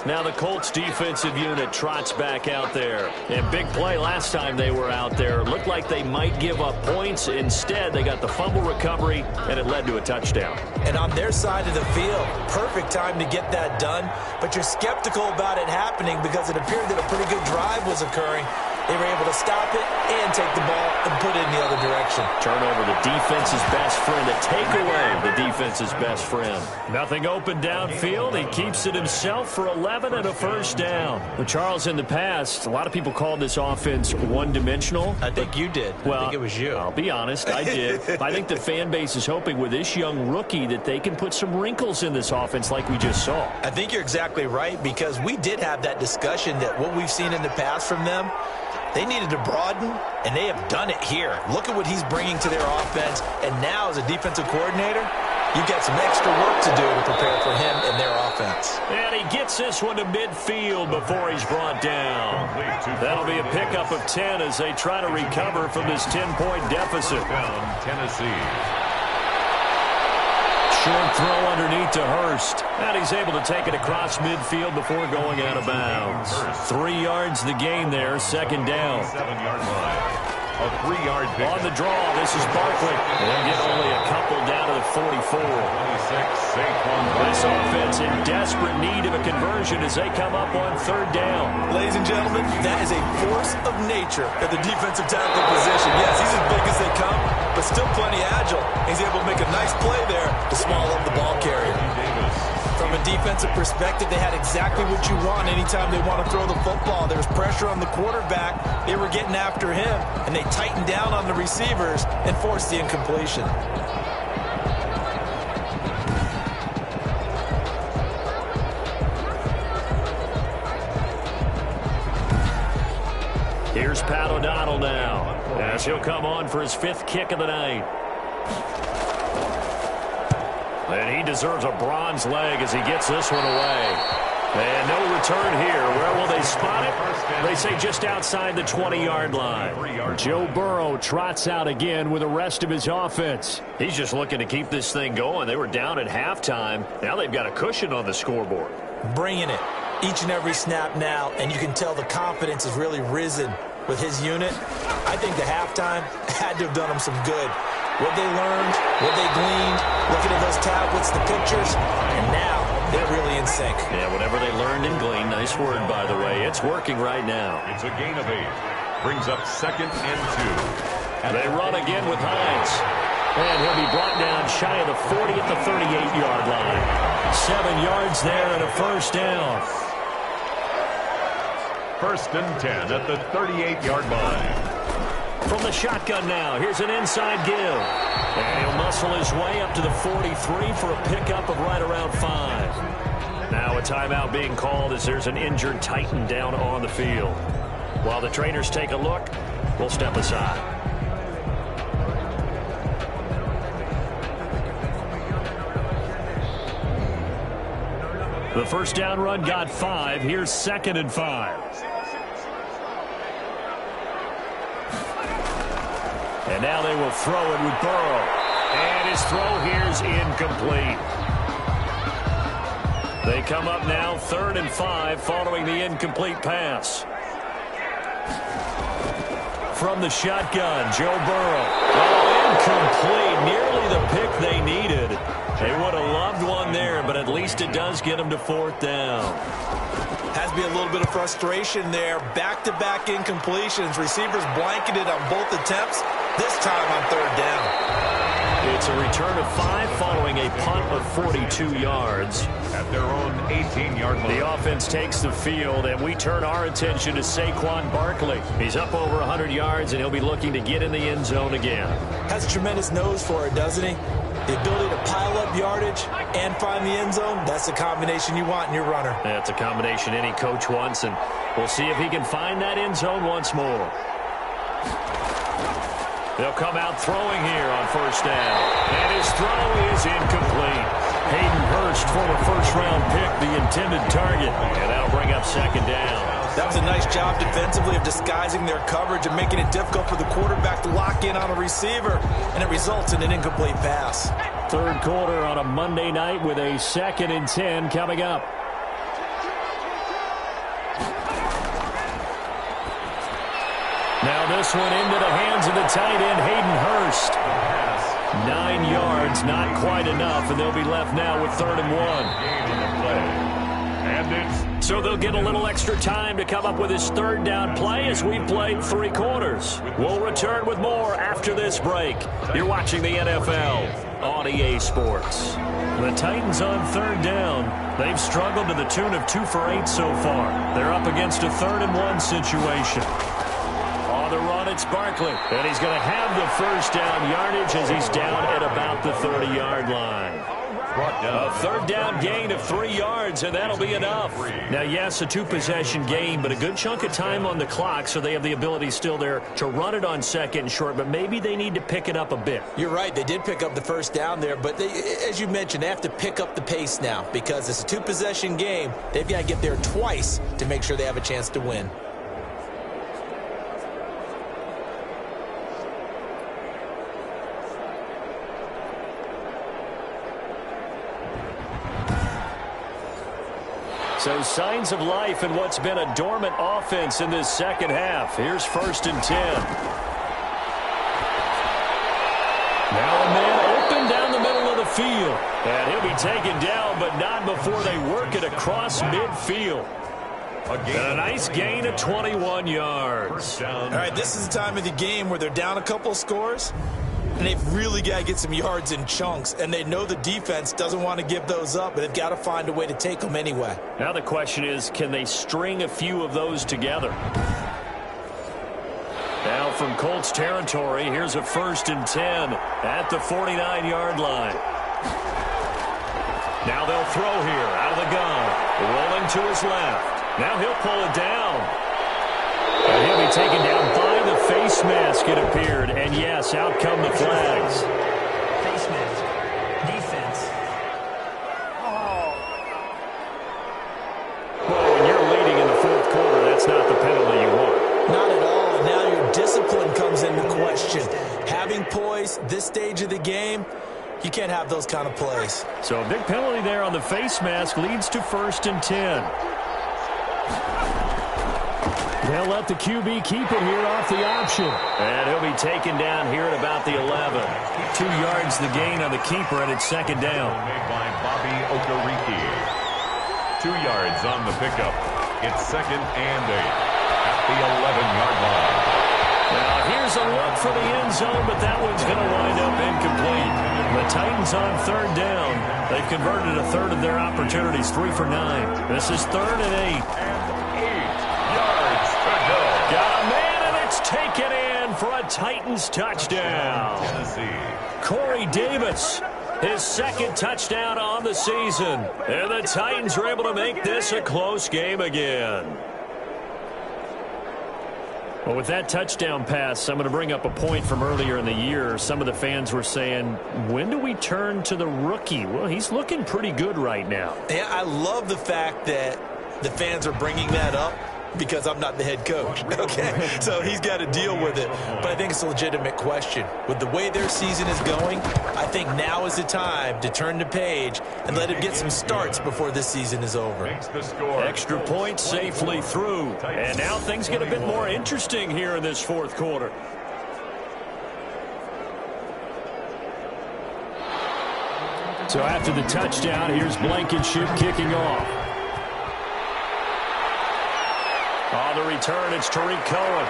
Now the Colts defensive unit trots back out there. And big play last time they were out there. Looked like they might give up points. Instead, they got the fumble recovery, and it led to a touchdown. And on their side of the field, perfect time to get that done. But you're skeptical about it happening because it appeared that a pretty good drive was occurring. They were able to stop it and take the ball and put it in the other direction. Turnover, the defense's best friend. A takeaway, the defense's best friend. Nothing open downfield. He keeps it himself for 11 and a first down. Well, Charles, in the past, a lot of people called this offense one-dimensional. I think you did. Well, I think it was you. I'll be honest, I did. I think the fan base is hoping with this young rookie that they can put some wrinkles in this offense like we just saw. I think you're exactly right, because we did have that discussion that what we've seen in the past from them, they needed to broaden, and they have done it here. Look at what he's bringing to their offense, and now as a defensive coordinator, you've got some extra work to do to prepare for him and their offense. And he gets this one to midfield before he's brought down. That'll be a pickup of 10 as they try to recover from this 10-point deficit. Tennessee. Short throw underneath to Hurst. And he's able to take it across midfield before going out of bounds. 3 yards the gain there, second down. 7-yard line. A 3-yard pickup. On the draw, this is Barkley. They'll get only a couple down to the 44. 26, Saquon. This offense in desperate need of a conversion as they come up on third down. Ladies and gentlemen, that is a force of nature at the defensive tackle position. Yes, he's as big as they come, but still plenty agile. He's able to make a nice play there to swallow up the ball carrier. From a defensive perspective, they had exactly what you want anytime they want to throw the football. There was pressure on the quarterback. They were getting after him, and they tightened down on the receivers and forced the incompletion. Here's Pat O'Donnell now, as he'll come on for his 5th kick of the night. And he deserves a bronze leg as he gets this one away. And no return here. Where will they spot it? They say just outside the 20-yard line. Joe Burrow trots out again with the rest of his offense. He's just looking to keep this thing going. They were down at halftime. Now they've got a cushion on the scoreboard. Bringing it each and every snap now, and you can tell the confidence has really risen with his unit. I think the halftime had to have done him some good. What they learned, what they gleaned, looking at those tablets, the pictures, and now they're really in sync. Yeah, whatever they learned and gleaned, nice word, by the way. It's working right now. It's a gain of 8. Brings up 2nd and 2. And they run again with Hines. And he'll be brought down shy of the 40 at the 38-yard line. 7 yards there and a first down. 1st and 10 at the 38-yard line. From the shotgun now, here's an inside give. And he'll muscle his way up to the 43 for a pickup of right around 5. Now a timeout being called as there's an injured Titan down on the field. While the trainers take a look, we'll step aside. The first down run got 5. Here's 2nd and 5. And now they will throw it with Burrow. And his throw here's incomplete. They come up now 3rd and 5 following the incomplete pass. From the shotgun, Joe Burrow. Oh, incomplete. Nearly the pick they needed. They would have loved one there, but at least it does get them to 4th down. Has to be a little bit of frustration there. Back-to-back incompletions. Receivers blanketed on both attempts, this time on 3rd down. It's a return of 5 following a punt of 42 yards. At their own 18-yard line. The offense takes the field, and we turn our attention to Saquon Barkley. He's up over 100 yards, and he'll be looking to get in the end zone again. Has a tremendous nose for it, doesn't he? The ability to pile up yardage and find the end zone, that's the combination you want in your runner. That's a combination any coach wants, and we'll see if he can find that end zone once more. They'll come out throwing here on 1st down. And his throw is incomplete. Hayden Hurst, former first-round pick, the intended target. And that'll bring up 2nd down. That was a nice job defensively of disguising their coverage and making it difficult for the quarterback to lock in on a receiver. And it results in an incomplete pass. 3rd quarter on a Monday night with a 2nd and 10 coming up. Now this one into the hands of the tight end, Hayden Hurst. 9 yards, not quite enough, and they'll be left now with 3rd and 1. So they'll get a little extra time to come up with his 3rd down play as we've played 3 quarters. We'll return with more after this break. You're watching the NFL on EA Sports. The Titans on 3rd down. They've struggled to the tune of 2 for 8 so far. They're up against a 3rd and 1 situation. On the run, it's Barkley. And he's going to have the first down yardage as he's down at about the 30-yard line. A 3rd down gain of 3 yards, and that'll be enough. Now, yes, a 2-possession game, but a good chunk of time on the clock, so they have the ability still there to run it on 2nd and short, but maybe they need to pick it up a bit. You're right. They did pick up the first down there, but as you mentioned, they have to pick up the pace now because it's a 2-possession game. They've got to get there twice to make sure they have a chance to win. So signs of life in what's been a dormant offense in this second half. Here's 1st and 10. midfield. And he'll be taken down, but not before they work it across midfield. And a nice gain of 21 yards. All right, this is the time of the game where they're down a couple of scores, and they've really got to get some yards in chunks, and they know the defense doesn't want to give those up, but they've got to find a way to take them anyway. Now the question is, can they string a few of those together? Now from Colts territory, here's a 1st and 10 at the 49-yard line. Now they'll throw here out of the gun, rolling to his left. Now he'll pull it down. And he'll be taken down by the face mask, it appeared. And yes, out come the flags. Face mask. Defense. Well, when you're leading in the 4th quarter, that's not the penalty you want. Not at all. And now your discipline comes into question. Having poise this stage of the game, you can't have those kind of plays. So a big penalty there on the face mask leads to 1st and 10. They'll let the QB keep it here off the option. And he'll be taken down here at about the 11. 2 yards the gain on the keeper, and it's 2nd down. Made by Bobby Okereke. 2 yards on the pickup. It's 2nd and 8 at the 11-yard line. Now here's a look for the end zone, but that one's going to wind up incomplete. The Titans on 3rd down. They've converted a third of their opportunities, 3 for 9. This is 3rd and 8. Got a man, and it's taken in for a Titans touchdown. Corey Davis, his 2nd touchdown on the season. And the Titans are able to make this a close game again. Well, with that touchdown pass, I'm going to bring up a point from earlier in the year. Some of the fans were saying, when do we turn to the rookie? Well, he's looking pretty good right now. Yeah, I love the fact that the fans are bringing that up, because I'm not the head coach, okay? So he's got to deal with it. But I think it's a legitimate question. With the way their season is going, I think now is the time to turn the page and let him get some starts before this season is over. Extra point safely through. And now things get a bit more interesting here in this 4th quarter. So after the touchdown, here's Blankenship kicking off. On the return, it's Tariq Cohen.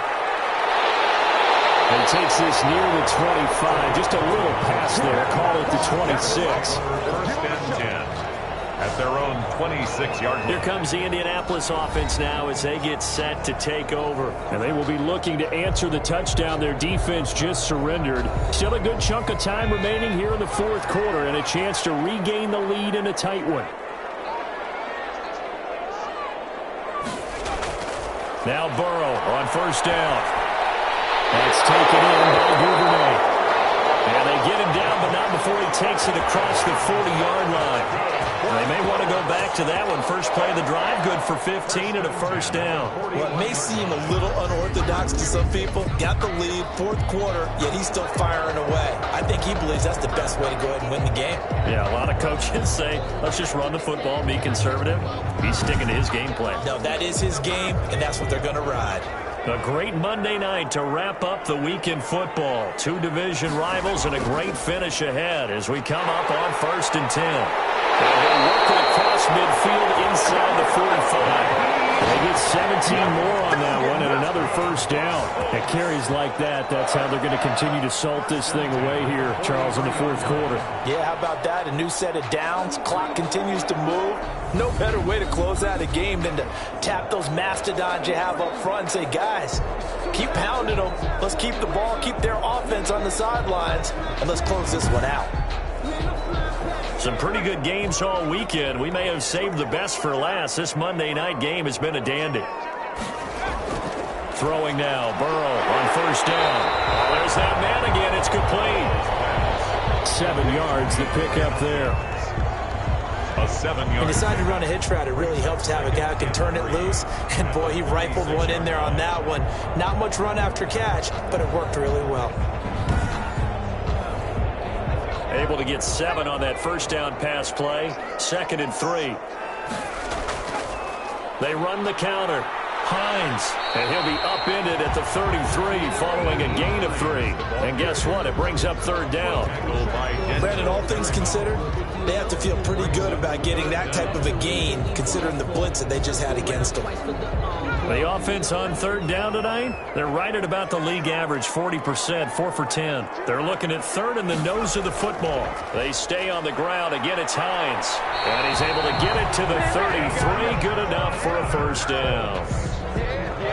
He takes this near the 25. Just a little pass there. Call it the 26. 1st and 10 at their own 26-yard line. Here comes the Indianapolis offense now as they get set to take over. And they will be looking to answer the touchdown their defense just surrendered. Still a good chunk of time remaining here in the 4th quarter and a chance to regain the lead in a tight one. Now Burrow on 1st down. That's taken in by Duvernay. And they get him down, but not before he takes it across the 40-yard line. They may want to go back to that one. First play of the drive, good for 15 and a 1st down. Well, it may seem a little unorthodox to some people. Got the lead, 4th quarter, yet he's still firing away. I think he believes that's the best way to go ahead and win the game. Yeah, a lot of coaches say, let's just run the football and be conservative. He's sticking to his game plan. No, that is his game, and that's what they're going to ride. A great Monday night to wrap up the week in football. 2 division rivals and a great finish ahead as we come up on 1st and 10. And they'll work it across midfield inside the 45. They get 17 more on that one and another 1st down. At carries like that, that's how they're going to continue to salt this thing away here, Charles, in the 4th quarter. Yeah, how about that? A new set of downs. Clock continues to move. No better way to close out a game than to tap those mastodons you have up front and say, guys, keep pounding them. Let's keep the ball, keep their offense on the sidelines, and let's close this one out. Some pretty good games all weekend. We may have saved the best for last. This Monday night game has been a dandy. Throwing now, Burrow on 1st down. Oh, there's that man again. It's complete. 7 yards, the pickup there. A 7-yard. He decided to run a hitch route. It really helps to have a guy who can turn it loose. And, boy, he rifled one in there on that one. Not much run after catch, but it worked really well. Able to get 7 on that 1st down pass play. 2nd and 3. They run the counter. Hines, and he'll be upended at the 33 following a gain of 3. And guess what? It brings up third down. Brandon, all things considered, they have to feel pretty good about getting that type of a gain considering the blitz that they just had against them. The offense on third down tonight, they're right at about the league average, 40%, 4 for 10. They're looking at third in the nose of the football. They stay on the ground. Again, it's Hines. And he's able to get it to the 33. Good enough for a first down.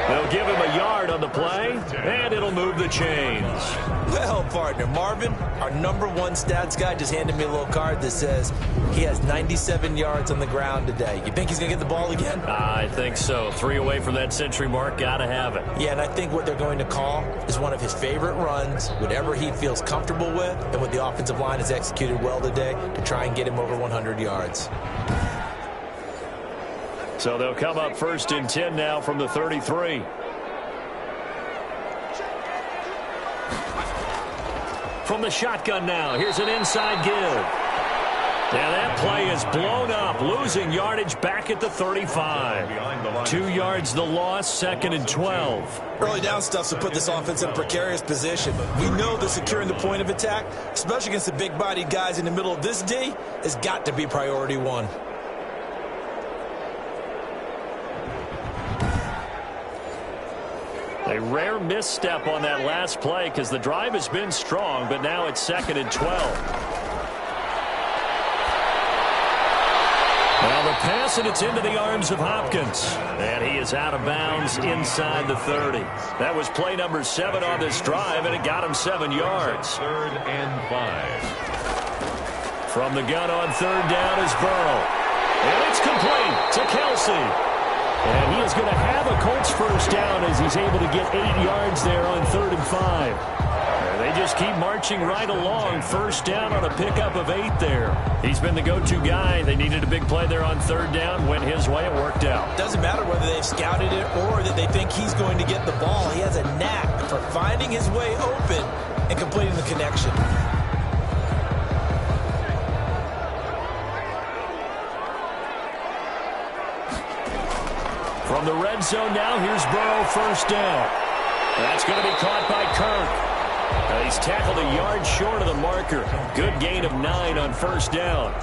They'll give him a yard on the play, and it'll move the chains. Well, partner, Marvin, our #1 stats guy, just handed me a little card that says he has 97 yards on the ground today. You think he's going to get the ball again? I think so. 3 away from that century mark. Got to have it. Yeah, and I think what they're going to call is one of his favorite runs, whatever he feels comfortable with, and what the offensive line has executed well today to try and get him over 100 yards. So they'll come up first and 10 now from the 33. From the shotgun now, here's an inside give. Now that play is blown up, losing yardage back at the 35. 2 yards the loss, 2nd and 12. Early down stuff to put this offense in a precarious position. We know that securing the point of attack, especially against the big-bodied guys in the middle of this D, has got to be priority 1. A rare misstep on that last play because the drive has been strong, but now it's 2nd and 12. Now the pass, and it's into the arms of Hopkins. And he is out of bounds inside the 30. That was play number 7 on this drive, and it got him 7 yards. 3rd and 5. From the gun on third down is Burrow. And it's complete to Kelsey. And he is going to have a Colts first down as he's able to get 8 yards there on 3rd and 5. And they just keep marching right along. First down on a pickup of 8 there. He's been the go-to guy. They needed a big play there on third down. Went his way. It worked out. Doesn't matter whether they've scouted it or that they think he's going to get the ball. He has a knack for finding his way open and completing the connection. From the red zone now, here's Burrow, first down. That's going to be caught by Kirk. He's tackled a yard short of the marker. Good gain of 9 on first down.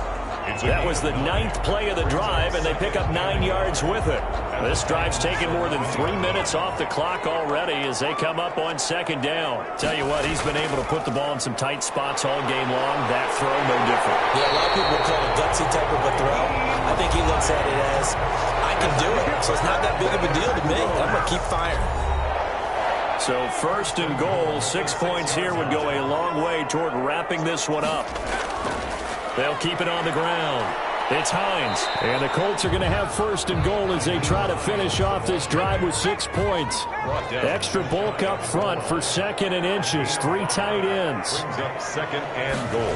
That was the 9th play of the drive, and they pick up 9 yards with it. This drive's taken more than 3 minutes off the clock already as they come up on 2nd down. Tell you what, he's been able to put the ball in some tight spots all game long. That throw, no different. Yeah, a lot of people call it a gutsy type of a throw. I think he looks at it as, I can do it, so it's not that big of a deal to me. I'm going to keep firing. So 1st and goal, 6 points here would go a long way toward wrapping this one up. They'll keep it on the ground. It's Hines. And the Colts are going to have 1st and goal as they try to finish off this drive with 6 points. Extra bulk up front for 2nd and inches. 3 tight ends. Brings up 2nd and goal.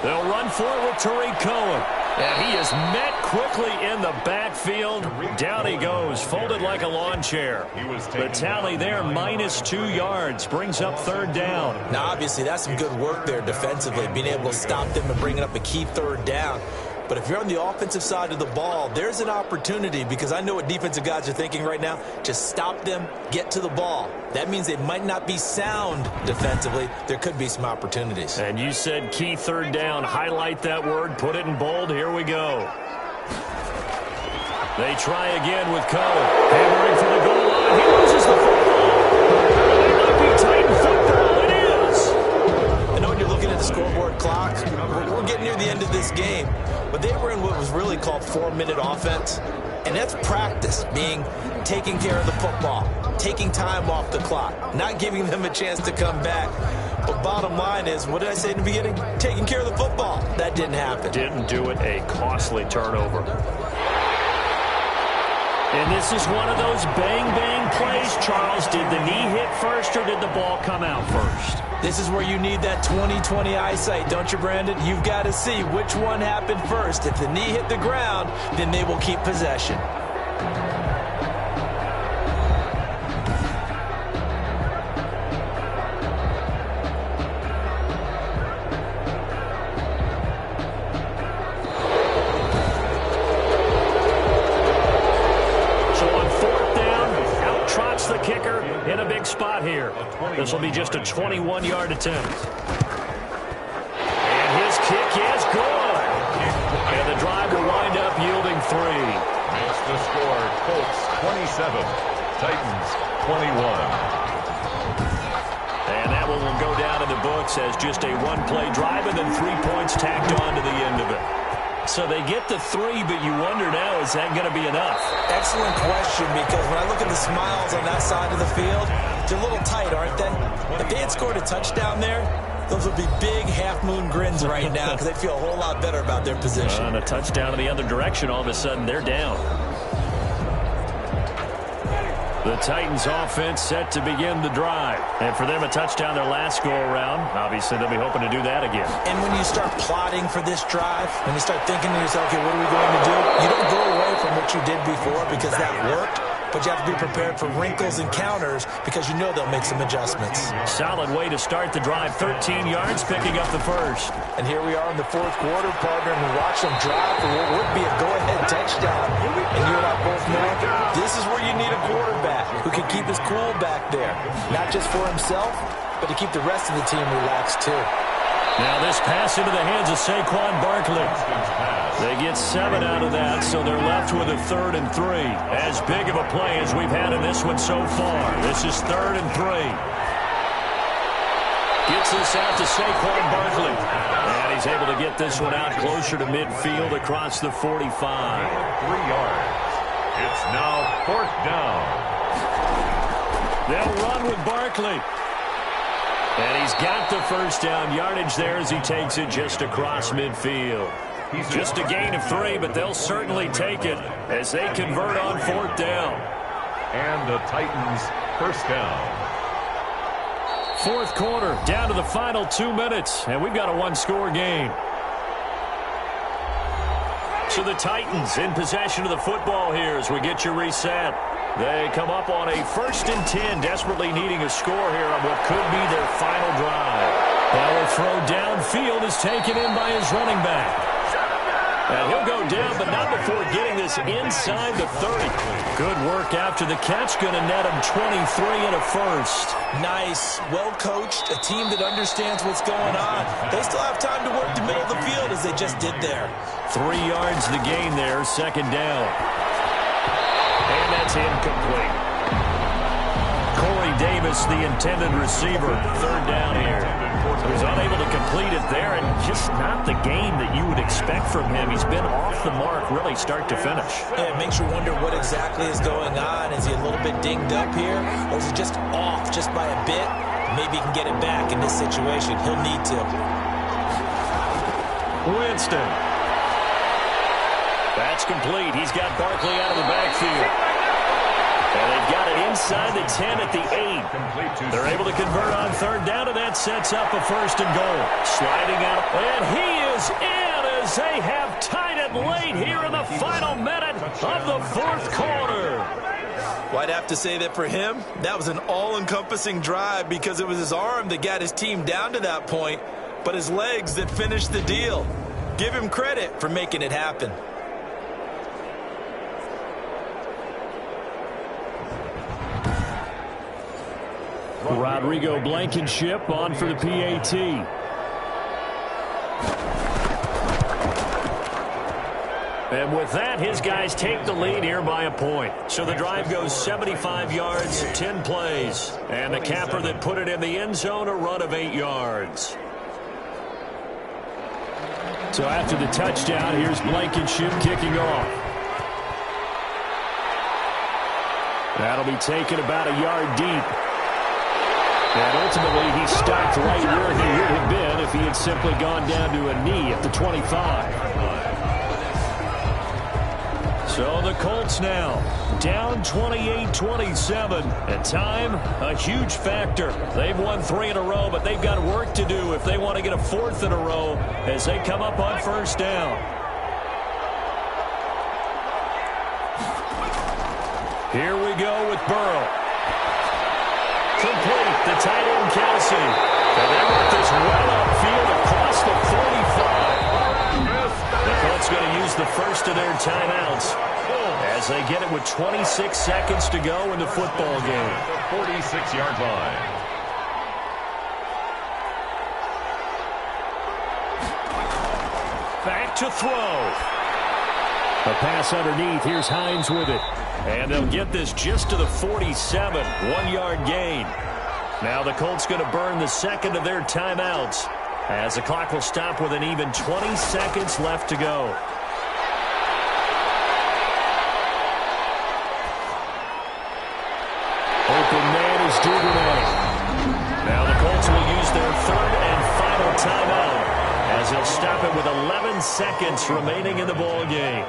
They'll run for it with Tariq Cohen. And he is met quickly in the backfield. Down he goes, folded like a lawn chair. The tally there, -2 yards, brings up 3rd down. Now, obviously, that's some good work there defensively, being able to stop them and bringing up a key 3rd down. But if you're on the offensive side of the ball, there's an opportunity, because I know what defensive guys are thinking right now. Just stop them, get to the ball. That means they might not be sound defensively. There could be some opportunities. And you said key 3rd down. Highlight that word. Put it in bold. Here we go. They try again with Cohen. Hammering for the goal line. He loses the football. It might be Titan football. It is. I know when you're looking at the scoreboard clock, we're getting near the end of this game. But they were in what was really called 4-minute offense. And that's practice, being taking care of the football, taking time off the clock, not giving them a chance to come back. But bottom line is, what did I say in the beginning? Taking care of the football. That didn't happen. Didn't do it. A costly turnover. And this is one of those bang-bang plays, Charles. Did the knee hit first or did the ball come out first? This is where you need that 20/20 eyesight, don't you, Brandon? You've got to see which one happened first. If the knee hit the ground, then they will keep possession. hits the kicker in a big spot here. This will be just a 21-yard attempt. And his kick is good. And the drive will wind up yielding 3. That's the score. Colts 27, Titans 21. And that one will go down in the books as just a one-play drive and then 3 points tacked on to the end of it. So they get the 3, but you wonder now, is that going to be enough? Excellent question, because when I look at the smiles on that side of the field, they're a little tight, aren't they? If they had scored a touchdown there, those would be big half-moon grins right now because they feel a whole lot better about their position. And a touchdown in the other direction, all of a sudden they're down. The Titans offense set to begin the drive. And for them, a touchdown their last go-around. Obviously, they'll be hoping to do that again. And when you start plotting for this drive, when you start thinking to yourself, okay, what are we going to do? You don't go away from what you did before because that worked. But you have to be prepared for wrinkles and counters because you know they'll make some adjustments. Solid way to start the drive. 13 yards, picking up the first. And here we are in the fourth quarter, partner, and we watch them drive for what would be a go-ahead touchdown. And you and I both know this is where you need a quarterback who can keep his cool back there. Not just for himself, but to keep the rest of the team relaxed, too. Now this pass into the hands of Saquon Barkley. They get 7 out of that, so they're left with a 3rd and 3. As big of a play as we've had in this one so far. This is 3rd and 3. Gets this out to Saquon Barkley. And he's able to get this one out closer to midfield across the 45. 3 yards. It's now 4th down. They'll run with Barkley. And he's got the first down yardage there as he takes it just across midfield. Just a gain of 3, but they'll certainly take it as they convert on 4th down. And the Titans first down. 4th quarter, down to the final 2 minutes, and we've got a 1-score game. So the Titans in possession of the football here as we get you reset. They come up on a 1st and 10, desperately needing a score here on what could be their final drive. Now a throw downfield is taken in by his running back. And he'll go down, but not before getting this inside the 30. Good work after the catch, going to net him 23 and a first. Nice, well-coached, a team that understands what's going on. They still have time to work the middle of the field as they just did there. 3 yards the gain there, 2nd down. And that's incomplete. Corey Davis, the intended receiver, 3rd down here. So he's unable to complete it there, and just not the game that you would expect from him. He's been off the mark really start to finish. Yeah, it makes you wonder what exactly is going on. Is he a little bit dinged up here, or is he just off just by a bit? Maybe he can get it back in this situation. He'll need to. Winston. That's complete. He's got Barkley out of the backfield. And they've got it inside the 10 at the 8. They're able to convert on 3rd down, and that sets up a 1st and goal. Sliding out, and he is in as they have tied it late here in the final minute of the 4th quarter. Well, I'd have to say that for him, that was an all-encompassing drive because it was his arm that got his team down to that point, but his legs that finished the deal. Give him credit for making it happen. Rodrigo Blankenship on for the PAT. And with that, his guys take the lead here by a point. So the drive goes 75 yards, 10 plays. And the capper that put it in the end zone, a run of 8 yards. So after the touchdown, here's Blankenship kicking off. That'll be taken about a yard deep. And ultimately, he stopped right where he would have been if he had simply gone down to a knee at the 25. So the Colts now down 28-27. At time, a huge factor. They've won 3 in a row, but they've got work to do if they want to get a 4th in a row as they come up on 1st down. Here we go with Burrow. Complete, the tight end Kelsey. And they work this well upfield across the 45. The Colts going to use the first of their timeouts as they get it with 26 seconds to go in the football game. The 46-yard line. Back to throw. A pass underneath. Here's Hines with it. And they'll get this just to the 47. 1-yard gain. Now the Colts going to burn the second of their timeouts as the clock will stop with an even 20 seconds left to go. Open man is Duvernay. Now the Colts will use their third and final timeout as they'll stop it with 11 seconds remaining in the ball game.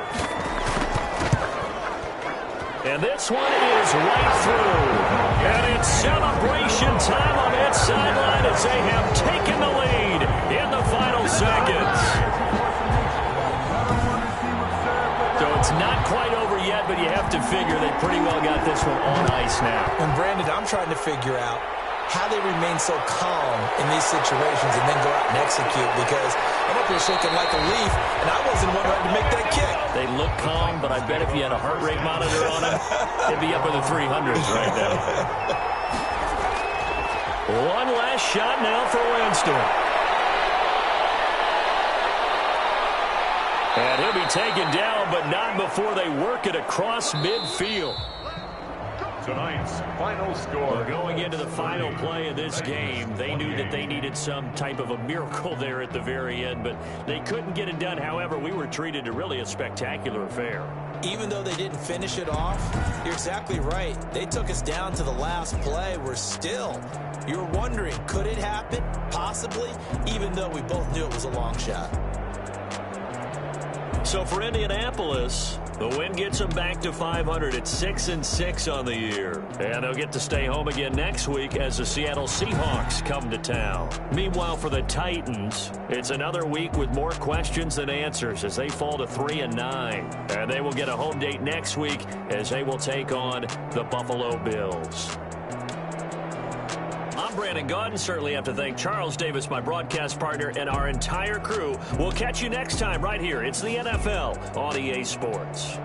And this one is right through. And it's celebration time on that sideline as they have taken the lead in the final seconds. So it's not quite over yet, but you have to figure they pretty well got this one on ice now. And Brandon, I'm trying to figure out how they remain so calm in these situations and then go out and execute, because I'm up here shaking like a leaf, and I wasn't one ready to make that kick. They look calm, but I bet if you had a heart rate monitor on them, they'd be up in the 300s right now. One last shot now for Winston. And he'll be taken down, but not before they work it across midfield. Tonight's final score. Going into the final play of this game, they knew that they needed some type of a miracle there at the very end, but they couldn't get it done. However, we were treated to really a spectacular affair. Even though they didn't finish it off, you're exactly right. They took us down to the last play. We're still, you're wondering, could it happen? Possibly, even though we both knew it was a long shot. So for Indianapolis, the win gets them back to 500 at 6-6 on the year. And they'll get to stay home again next week as the Seattle Seahawks come to town. Meanwhile, for the Titans, it's another week with more questions than answers as they fall to 3-9. And they will get a home date next week as they will take on the Buffalo Bills. I'm Brandon Gaudin. Certainly have to thank Charles Davis, my broadcast partner, and our entire crew. We'll catch you next time right here. It's the NFL on EA Sports.